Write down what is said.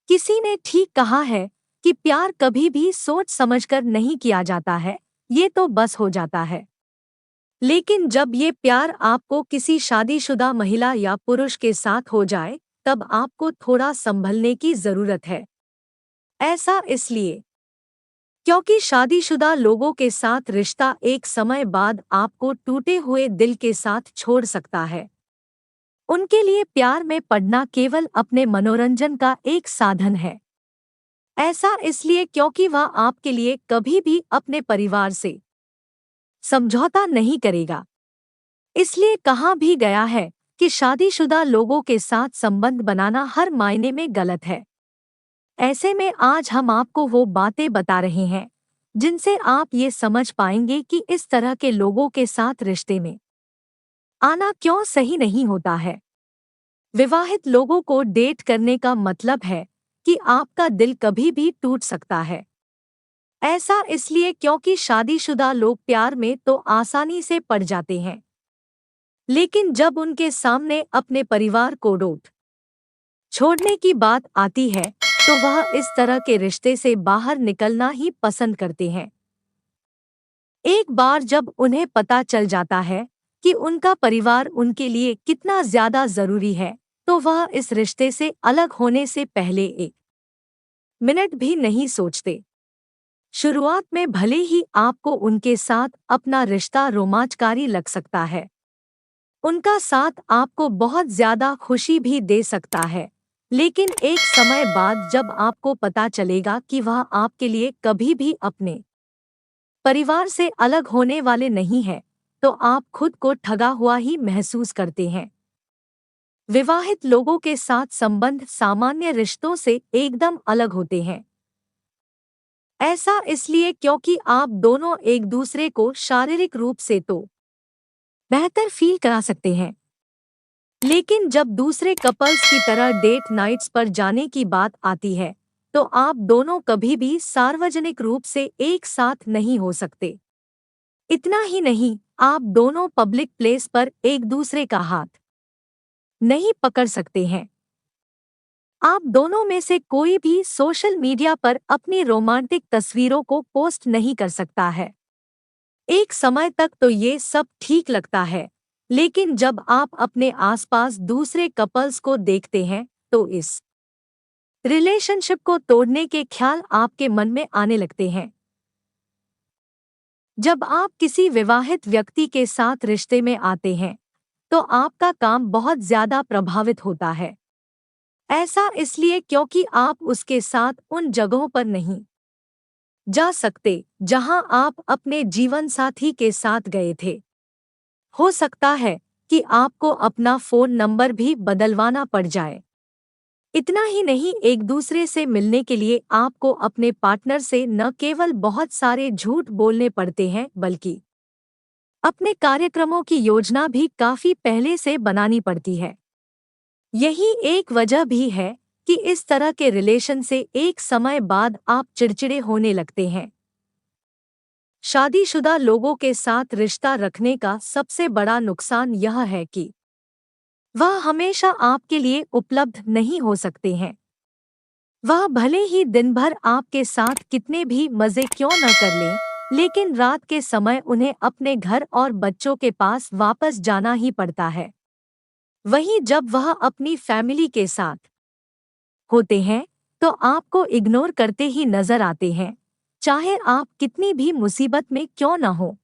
किसी ने ठीक कहा है कि प्यार कभी भी सोच समझकर नहीं किया जाता है, ये तो बस हो जाता है। लेकिन जब ये प्यार आपको किसी शादीशुदा महिला या पुरुष के साथ हो जाए, तब आपको थोड़ा संभलने की जरूरत है। ऐसा इसलिए क्योंकि शादीशुदा लोगों के साथ रिश्ता एक समय बाद आपको टूटे हुए दिल के साथ छोड़ सकता है। उनके लिए प्यार में पड़ना केवल अपने मनोरंजन का एक साधन है। ऐसा इसलिए क्योंकि वह आपके लिए कभी भी अपने परिवार से समझौता नहीं करेगा। इसलिए कहा भी गया है कि शादीशुदा लोगों के साथ संबंध बनाना हर मायने में गलत है। ऐसे में आज हम आपको वो बातें बता रहे हैं जिनसे आप ये समझ पाएंगे कि इस तरह के लोगों के साथ रिश्ते में आना क्यों सही नहीं होता है। विवाहित लोगों को डेट करने का मतलब है कि आपका दिल कभी भी टूट सकता है। ऐसा इसलिए क्योंकि शादीशुदा लोग प्यार में तो आसानी से पड़ जाते हैं, लेकिन जब उनके सामने अपने परिवार को छोड़ने की बात आती है तो वह इस तरह के रिश्ते से बाहर निकलना ही पसंद करते हैं। एक बार जब उन्हें पता चल जाता है कि उनका परिवार उनके लिए कितना ज्यादा जरूरी है, तो वह इस रिश्ते से अलग होने से पहले एक मिनट भी नहीं सोचते। शुरुआत में भले ही आपको उनके साथ अपना रिश्ता रोमांचकारी लग सकता है, उनका साथ आपको बहुत ज्यादा खुशी भी दे सकता है, लेकिन एक समय बाद जब आपको पता चलेगा कि वह आपके लिए कभी भी अपने परिवार से अलग होने वाले नहीं है, तो आप खुद को ठगा हुआ ही महसूस करते हैं। विवाहित लोगों के साथ संबंध सामान्य रिश्तों से एकदम अलग होते हैं। ऐसा इसलिए क्योंकि आप दोनों एक दूसरे को शारीरिक रूप से तो बेहतर फील करा सकते हैं, लेकिन जब दूसरे कपल्स की तरह डेट नाइट्स पर जाने की बात आती है, तो आप दोनों कभी भी सार्वजनिक रूप से एक साथ नहीं हो सकते। इतना ही नहीं, आप दोनों पब्लिक प्लेस पर एक दूसरे का हाथ नहीं पकड़ सकते हैं। आप दोनों में से कोई भी सोशल मीडिया पर अपनी रोमांटिक तस्वीरों को पोस्ट नहीं कर सकता है। एक समय तक तो ये सब ठीक लगता है, लेकिन जब आप अपने आसपास दूसरे कपल्स को देखते हैं, तो इस रिलेशनशिप को तोड़ने के ख्याल आपके मन में आने लगते हैं। जब आप किसी विवाहित व्यक्ति के साथ रिश्ते में आते हैं, तो आपका काम बहुत ज्यादा प्रभावित होता है। ऐसा इसलिए क्योंकि आप उसके साथ उन जगहों पर नहीं जा सकते जहां आप अपने जीवन साथी के साथ गए थे। हो सकता है कि आपको अपना फोन नंबर भी बदलवाना पड़ जाए। इतना ही नहीं, एक दूसरे से मिलने के लिए आपको अपने पार्टनर से न केवल बहुत सारे झूठ बोलने पड़ते हैं, बल्कि अपने कार्यक्रमों की योजना भी काफी पहले से बनानी पड़ती है। यही एक वजह भी है कि इस तरह के रिलेशन से एक समय बाद आप चिड़चिड़े होने लगते हैं। शादीशुदा लोगों के साथ रिश्ता रखने का सबसे बड़ा नुकसान यह है कि वह हमेशा आपके लिए उपलब्ध नहीं हो सकते हैं। वह भले ही दिन भर आपके साथ कितने भी मजे क्यों न कर लें, लेकिन रात के समय उन्हें अपने घर और बच्चों के पास वापस जाना ही पड़ता है। वहीं जब वह अपनी फैमिली के साथ होते हैं, तो आपको इग्नोर करते ही नजर आते हैं, चाहे आप कितनी भी मुसीबत में क्यों न हो।